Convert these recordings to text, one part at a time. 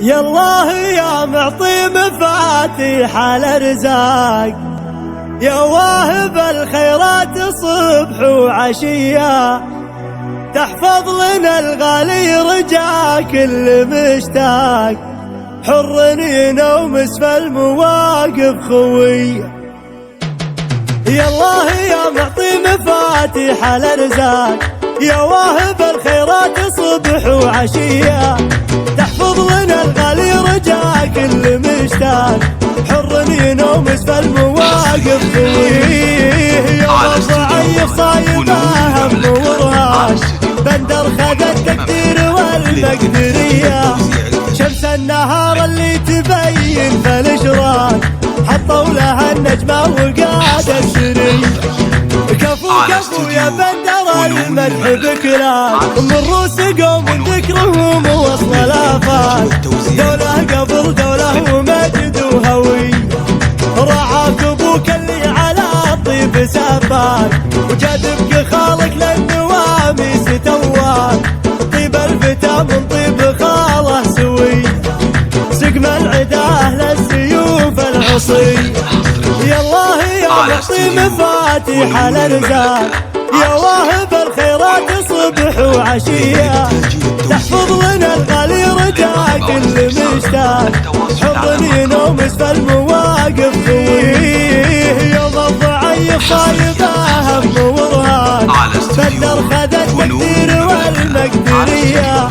يا الله يا معطي مفاتيح الارزاق، يا واهب الخيرات صبح وعشية، تحفظ لنا الغالي رجا كل مشتاق، حر ينومس في المواقف خوية. يا الله يا معطي مفاتيح الارزاق، يا واهب الخيرات صبح وعشية، تحفظ لنا الغالي رجا كل مشتاق، حر ينومس في المواقف خويه. يوم الضعيف صايبه هم ورهان، بندر خذ التقدير والمقدرية، شمس النهار اللي تبين في الاشراق، حطوا لها النجمة وقاد السري. كفو كفو يا بندر المدح بكلاك، من روس قوم ذكرهم وصل الافاق، دولة قبل دولة ومجد وهوي، رعاك ابوك اللي على الطيب سباك، وجذبك خالك للنواميس تواب، طيب الفتى من طيب خاله سوي، سقم العداه للسيوف العصي. يا الله يا معطي مفاتيح الارزاق، يا واهب الخيرات صبح وعشية، تحفظ لنا الغالي رجا كل مشتاق، حر ينومس في المواقف خويه. يوم الضعيف صايبه هم ورهان، بندر خذ التقدير والمقدرية،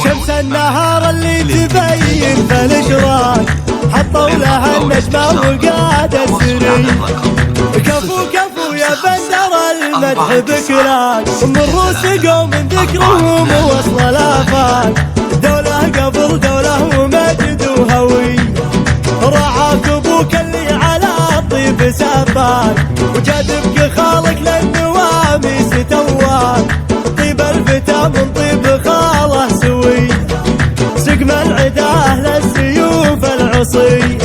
شمس النهار اللي تبين في الاشراق، حطوا لها النجمة وقاد السري. كفو كفو يا بندر المدح بكلاك، من روس قوم ذكرهم وصل الافاق، دولة قبل دولة ومجد وهوي، رعاك ابوك اللي على الطيب سباك، وجذبك خالك للنواميس تواب، طيب الفتى من طيب خاله سوي، سقم العداه للسيوف العصي.